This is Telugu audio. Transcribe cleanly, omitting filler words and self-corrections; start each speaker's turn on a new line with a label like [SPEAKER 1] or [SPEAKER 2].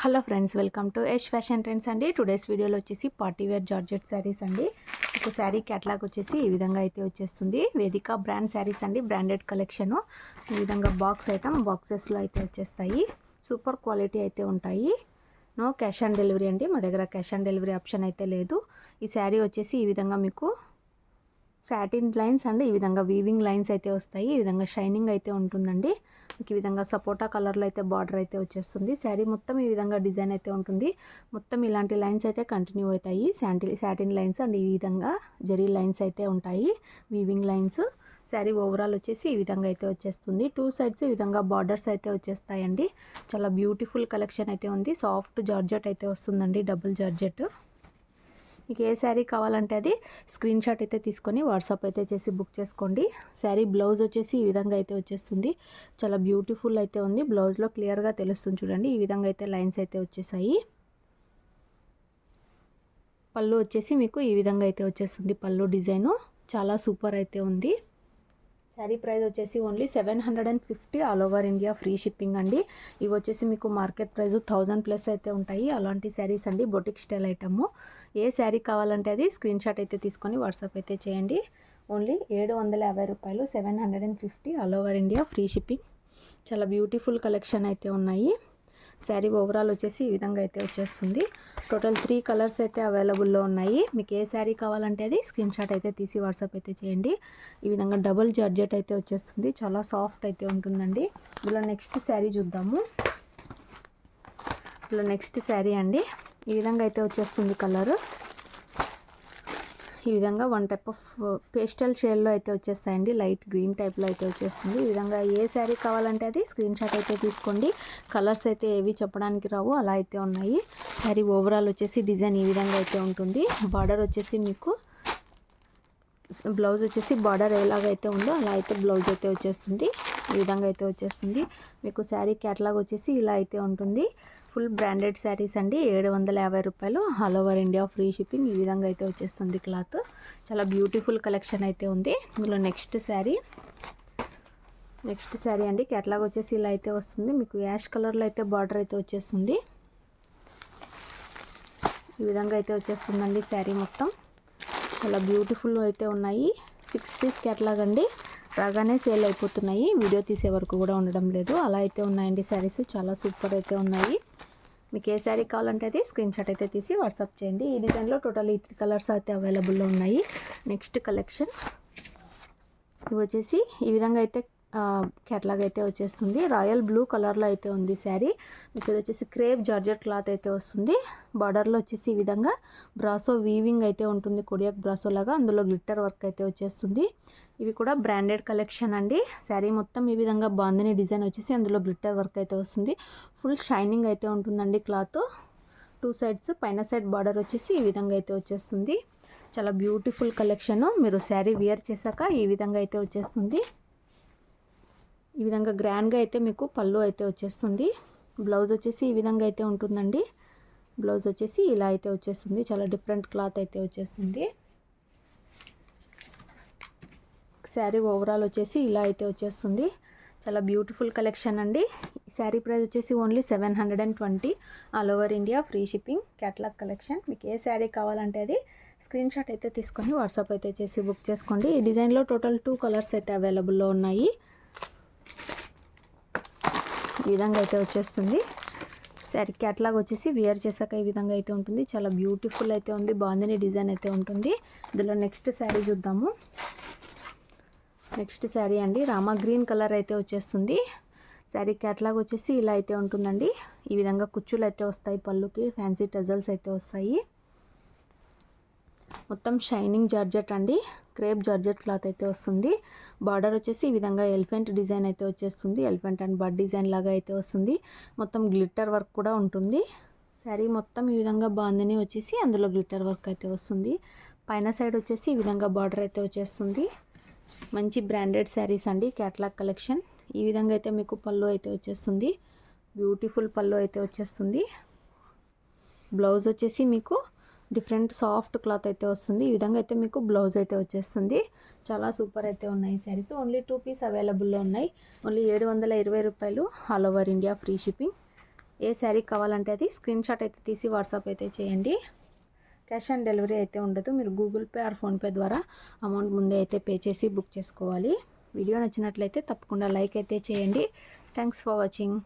[SPEAKER 1] Hello friends, welcome to Yash fashion trends అండి. టుడేస్ వీడియోలో వచ్చేసి పార్టీ వేర్ జార్జెట్ శారీస్ అండి. ఒక శారీ క్యాటలాగ్ వచ్చేసి ఈ విధంగా అయితే వచ్చేస్తుంది. వేదిక బ్రాండ్ శారీస్ అండి, బ్రాండెడ్ కలెక్షను. ఈ విధంగా బాక్స్ ఐటమ్ బాక్సెస్లో అయితే వచ్చేస్తాయి. సూపర్ క్వాలిటీ అయితే ఉంటాయి. నో క్యాష్ ఆన్ డెలివరీ అండి, మా దగ్గర క్యాష్ ఆన్ డెలివరీ ఆప్షన్ అయితే లేదు. ఈ శారీ వచ్చేసి ఈ విధంగా మీకు సాటిన్ లైన్స్ అండ్ ఈ విధంగా వీవింగ్ లైన్స్ అయితే వస్తాయి. ఈ విధంగా షైనింగ్ అయితే ఉంటుందండి. మీకు ఈ విధంగా సపోటా కలర్లో అయితే బార్డర్ అయితే వచ్చేస్తుంది. శారీ మొత్తం ఈ విధంగా డిజైన్ అయితే ఉంటుంది. మొత్తం ఇలాంటి లైన్స్ అయితే కంటిన్యూ అవుతాయి. సాటిన్ లైన్స్ అండ్ ఈ విధంగా జరీ లైన్స్ అయితే ఉంటాయి, వీవింగ్ లైన్స్. శారీ ఓవరాల్ వచ్చేసి ఈ విధంగా అయితే వచ్చేస్తుంది. టూ సైడ్స్ ఈ విధంగా బార్డర్స్ అయితే వచ్చేస్తాయండి. చాలా బ్యూటిఫుల్ కలెక్షన్ అయితే ఉంది. సాఫ్ట్ జార్జెట్ అయితే వస్తుందండి, డబుల్ జార్జెట్. మీకు ఏ శారీ కావాలంటే అది స్క్రీన్ షాట్ అయితే తీసుకొని వాట్సాప్ అయితే చేసి బుక్ చేసుకోండి. శారీ బ్లౌజ్ వచ్చేసి ఈ విధంగా అయితే వచ్చేస్తుంది. చాలా బ్యూటిఫుల్ అయితే ఉంది. బ్లౌజ్లో క్లియర్గా తెలుస్తుంది చూడండి. ఈ విధంగా అయితే లైన్స్ అయితే వచ్చేసాయి. పళ్ళు వచ్చేసి మీకు ఈ విధంగా అయితే వచ్చేస్తుంది. పళ్ళు డిజైను చాలా సూపర్ అయితే ఉంది. శారీ ప్రైస్ వచ్చేసి only 750 all over India free shipping అండి. ఇవి వచ్చేసి మీకు మార్కెట్ ప్రైస్ 1000+ అయితే ఉంటాయి. అలాంటి శారీస్ అండి, బొటిక్ స్టైల్ ఐటము. ఏ శారీ కావాలంటే అది స్క్రీన్ షాట్ అయితే తీసుకొని వాట్సాప్ అయితే చేయండి. ఓన్లీ 750 రూపాయలు, 750 all over India free shipping. చాలా బ్యూటిఫుల్ కలెక్షన్ అయితే ఉన్నాయి. శారీ ఓవరాల్ వచ్చేసి ఈ విధంగా అయితే వచ్చేస్తుంది. టోటల్ 3 కలర్స్ అయితే అవైలబుల్లో ఉన్నాయి. మీకు ఏ శారీ కావాలంటే అది స్క్రీన్ షాట్ అయితే తీసి వాట్సాప్ అయితే చేయండి. ఈ విధంగా డబుల్ జార్జెట్ అయితే వచ్చేస్తుంది. చాలా సాఫ్ట్ అయితే ఉంటుందండి. ఇలా నెక్స్ట్ శారీ చూద్దాము. ఇలా నెక్స్ట్ శారీ అండి, ఈ విధంగా అయితే వచ్చేస్తుంది కలర్. ఈ విధంగా వన్ టైప్ ఆఫ్ పేస్టల్ షేడ్లో అయితే వచ్చేస్తాయండి. లైట్ గ్రీన్ టైప్లో అయితే వచ్చేస్తుంది. ఈ విధంగా ఏ శారీ కావాలంటే అది స్క్రీన్ షాట్ అయితే తీసుకోండి. కలర్స్ అయితే ఏవి చెప్పడానికి రావు, అలా అయితే ఉన్నాయి. శారీ ఓవరాల్ వచ్చేసి డిజైన్ ఈ విధంగా అయితే ఉంటుంది. బార్డర్ వచ్చేసి మీకు బ్లౌజ్ వచ్చేసి బార్డర్ ఎలాగైతే ఉందో అలా అయితే బ్లౌజ్ అయితే వచ్చేస్తుంది. ఈ విధంగా అయితే వచ్చేస్తుంది. మీకు శారీ క్యాటలాగ్ వచ్చేసి ఇలా అయితే ఉంటుంది. ఫుల్ బ్రాండెడ్ శారీస్ అండి. 750 రూపాయలు, all over India free shipping. ఈ విధంగా అయితే వచ్చేస్తుంది క్లాత్. చాలా బ్యూటిఫుల్ కలెక్షన్ అయితే ఉంది. ఇందులో నెక్స్ట్ శారీ అండి, క్యాటలాగ్ వచ్చేసి ఇలా అయితే వస్తుంది. మీకు యాష్ కలర్లో అయితే బార్డర్ అయితే వచ్చేస్తుంది. ఈ విధంగా అయితే వచ్చేస్తుందండి శారీ మొత్తం. చాలా బ్యూటిఫుల్ అయితే ఉన్నాయి. 6 పీస్ క్యాటలాగ్ అండి, రాగానే సేల్ అయిపోతున్నాయి. వీడియో తీసే వరకు కూడా ఉండడం లేదు, అలా అయితే ఉన్నాయండి శారీస్. చాలా సూపర్ అయితే ఉన్నాయి. మీకు ఏ శారీ కావాలంటే అది స్క్రీన్ షాట్ అయితే తీసి వాట్సాప్ చేయండి. ఈ డిజైన్లో టోటల్ 3 కలర్స్ అయితే అవైలబుల్లో ఉన్నాయి. నెక్స్ట్ కలెక్షన్ ఇవి వచ్చేసి ఈ విధంగా అయితే క్యాటలాగ్ అయితే వచ్చేస్తుంది. రాయల్ బ్లూ కలర్లో అయితే ఉంది శారీ. మీకు ఇది వచ్చేసి క్రేప్ జార్జెట్ క్లాత్ అయితే వస్తుంది. బార్డర్లో వచ్చేసి ఈ విధంగా బ్రాసో వీవింగ్ అయితే ఉంటుంది, కొడియాక్ బ్రాసో లాగా. అందులో గ్లిట్టర్ వర్క్ అయితే వచ్చేస్తుంది. ఇవి కూడా బ్రాండెడ్ కలెక్షన్ అండి. శారీ మొత్తం ఈ విధంగా బాందిని డిజైన్ వచ్చేసి అందులో గ్లిట్టర్ వర్క్ అయితే వస్తుంది. ఫుల్ షైనింగ్ అయితే ఉంటుందండి క్లాత్. 2 సైడ్స్ పైన సైడ్ బార్డర్ వచ్చేసి ఈ విధంగా అయితే వచ్చేస్తుంది. చాలా బ్యూటిఫుల్ కలెక్షను. మీరు శారీ వేర్ చేశాక ఈ విధంగా అయితే వచ్చేస్తుంది. ఈ విధంగా గ్రాండ్గా అయితే మీకు పళ్ళు అయితే వచ్చేస్తుంది. బ్లౌజ్ వచ్చేసి ఈ విధంగా అయితే ఉంటుందండి. బ్లౌజ్ వచ్చేసి ఇలా అయితే వచ్చేస్తుంది. చాలా డిఫరెంట్ క్లాత్ అయితే వచ్చేస్తుంది. శారీ ఓవరాల్ వచ్చేసి ఇలా అయితే వచ్చేస్తుంది. చాలా బ్యూటిఫుల్ కలెక్షన్ అండి. శారీ ప్రైస్ వచ్చేసి only 720 all over India free shipping. Catalogue collection. మీకు ఏ శారీ కావాలంటే అది స్క్రీన్ షాట్ అయితే తీసుకొని వాట్సాప్ అయితే చేసి బుక్ చేసుకోండి. ఈ డిజైన్లో టోటల్ 2 కలర్స్ అయితే అవైలబుల్లో ఉన్నాయి. ఈ విధంగా అయితే వచ్చేస్తుంది. శారీ క్యాటలాగ్ వచ్చేసి వేర్ చేశాక ఈ విధంగా అయితే ఉంటుంది. చాలా బ్యూటిఫుల్ అయితే ఉంది. బాందిని డిజైన్ అయితే ఉంటుంది. ఇందులో నెక్స్ట్ శారీ చూద్దాము. నెక్స్ట్ శారీ అండి, రామా గ్రీన్ కలర్ అయితే వచ్చేస్తుంది. శారీ క్యాటలాగ్ వచ్చేసి ఇలా అయితే ఉంటుందండి. ఈ విధంగా కుచ్చులు అయితే వస్తాయి, పళ్ళుకి ఫ్యాన్సీ టజల్స్ అయితే వస్తాయి. మొత్తం షైనింగ్ జార్జెట్ అండి, క్రేప్ జార్జెట్ క్లాత్ అయితే వస్తుంది. బార్డర్ వచ్చేసి ఈ విధంగా ఎలిఫెంట్ డిజైన్ అయితే వచ్చేస్తుంది. ఎలిఫెంట్ అండ్ బర్డ్ డిజైన్ లాగా అయితే వస్తుంది. మొత్తం గ్లిట్టర్ వర్క్ కూడా ఉంటుంది. శారీ మొత్తం ఈ విధంగా బాందిని వచ్చేసి అందులో గ్లిట్టర్ వర్క్ అయితే వస్తుంది. పైన సైడ్ వచ్చేసి ఈ విధంగా బార్డర్ అయితే వచ్చేస్తుంది. మంచి బ్రాండెడ్ శారీస్ అండి, క్యాటలాగ్ కలెక్షన్. ఈ విధంగా అయితే మీకు పళ్ళు అయితే వచ్చేస్తుంది. బ్యూటిఫుల్ పళ్ళు అయితే వచ్చేస్తుంది. బ్లౌజ్ వచ్చేసి మీకు డిఫరెంట్ సాఫ్ట్ క్లాత్ అయితే వస్తుంది. ఈ విధంగా అయితే మీకు బ్లౌజ్ అయితే వచ్చేస్తుంది. చాలా సూపర్ అయితే ఉన్నాయి శారీస్. ఓన్లీ 2 పీస్ అవైలబుల్లో ఉన్నాయి. ఓన్లీ 720 రూపాయలు, all over India free shipping. ఏ శారీ కావాలంటే అది స్క్రీన్ షాట్ అయితే తీసి వాట్సాప్ అయితే చేయండి. క్యాష్ ఆన్ డెలివరీ అయితే ఉండదు. మీరు గూగుల్ పే ఆర్ ఫోన్పే ద్వారా అమౌంట్ ముందే అయితే పే చేసి బుక్ చేసుకోవాలి. వీడియో నచ్చినట్లయితే తప్పకుండా లైక్ అయితే చేయండి. Thanks for watching.